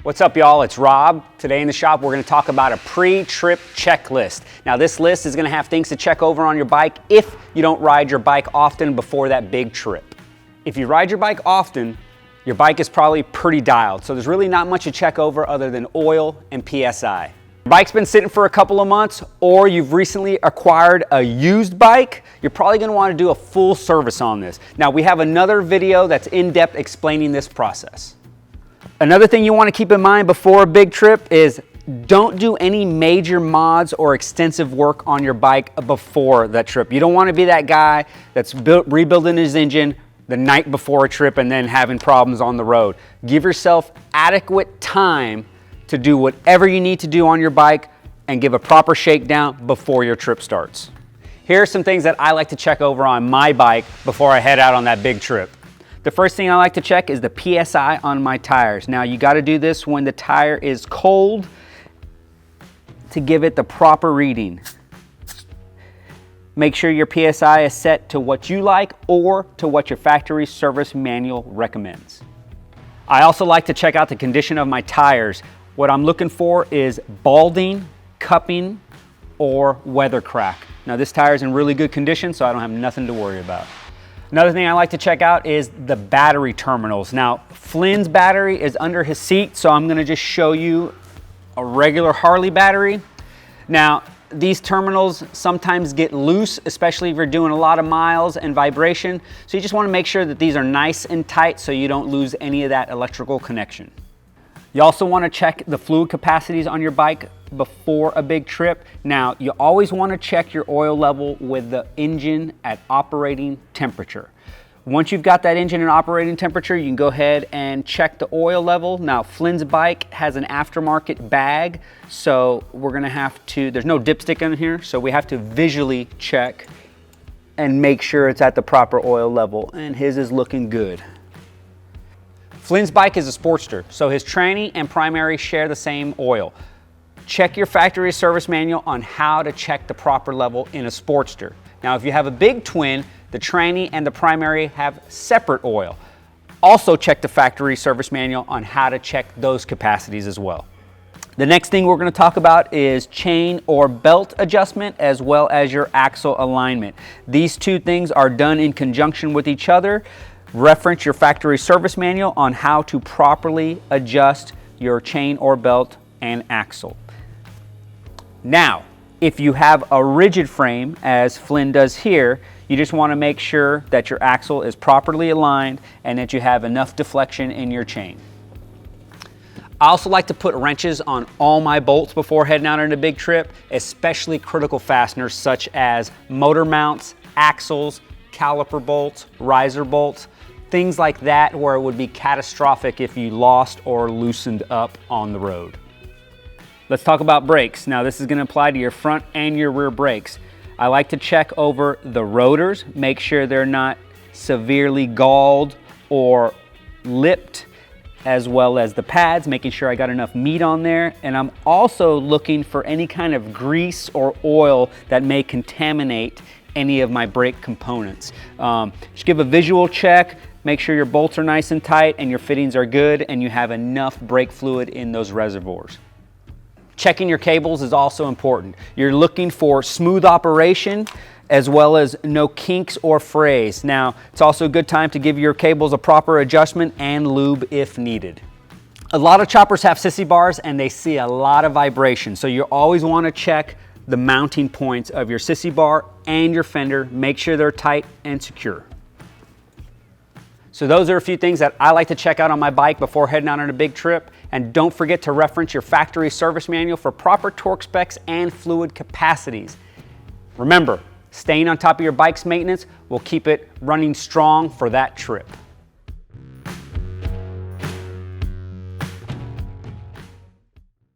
What's up, y'all? It's Rob. Today in the shop, we're going to talk about a pre-trip checklist. Now, this list is going to have things to check over on your bike if you don't ride your bike often before that big trip. If you ride your bike often, your bike is probably pretty dialed, so there's really not much to check over other than oil and PSI. Your bike's been sitting for a couple of months, or you've recently acquired a used bike, you're probably going to want to do a full service on this. Now, we have another video that's in-depth explaining this process. Another thing you want to keep in mind before a big trip is don't do any major mods or extensive work on your bike before that trip. You don't want to be that guy that's rebuilding his engine the night before a trip and then having problems on the road. Give yourself adequate time to do whatever you need to do on your bike and give a proper shakedown before your trip starts. Here are some things that I like to check over on my bike before I head out on that big trip. The first thing I like to check is the PSI on my tires. Now, you got to do this when the tire is cold to give it the proper reading. Make sure your PSI is set to what you like or to what your factory service manual recommends. I also like to check out the condition of my tires. What I'm looking for is balding, cupping, or weather crack. Now, this tire is in really good condition, so I don't have nothing to worry about. Another thing I like to check out is the battery terminals. Now, Flynn's battery is under his seat, so I'm gonna just show you a regular Harley battery. Now, these terminals sometimes get loose, especially if you're doing a lot of miles and vibration. So you just wanna make sure that these are nice and tight so you don't lose any of that electrical connection. You also wanna check the fluid capacities on your bike before a big trip. Now, you always wanna check your oil level with the engine at operating temperature. Once you've got that engine at operating temperature, you can go ahead and check the oil level. Now, Flynn's bike has an aftermarket bag, so we're gonna have to, there's no dipstick in here, so we have to visually check and make sure it's at the proper oil level, and his is looking good. Flynn's bike is a Sportster, so his tranny and primary share the same oil. Check your factory service manual on how to check the proper level in a Sportster. Now, if you have a big twin, the tranny and the primary have separate oil. Also check the factory service manual on how to check those capacities as well. The next thing we're going to talk about is chain or belt adjustment as well as your axle alignment. These two things are done in conjunction with each other. Reference your factory service manual on how to properly adjust your chain or belt and axle. Now, if you have a rigid frame, as Flynn does here, you just want to make sure that your axle is properly aligned and that you have enough deflection in your chain. I also like to put wrenches on all my bolts before heading out on a big trip, especially critical fasteners such as motor mounts, axles, caliper bolts, riser bolts, things like that where it would be catastrophic if you lost or loosened up on the road. Let's talk about brakes. Now, this is going to apply to your front and your rear brakes. I like to check over the rotors, make sure they're not severely galled or lipped, as well as the pads, making sure I got enough meat on there. And I'm also looking for any kind of grease or oil that may contaminate any of my brake components. Just give a visual check, make sure your bolts are nice and tight and your fittings are good and you have enough brake fluid in those reservoirs. Checking your cables is also important. You're looking for smooth operation as well as no kinks or frays. Now, it's also a good time to give your cables a proper adjustment and lube if needed. A lot of choppers have Sissy bars and they see a lot of vibration, so you always want to check the mounting points of your Sissy bar and your fender. Make sure they're tight and secure. So those are a few things that I like to check out on my bike before heading out on a big trip. And don't forget to reference your factory service manual for proper torque specs and fluid capacities. Remember, staying on top of your bike's maintenance will keep it running strong for that trip.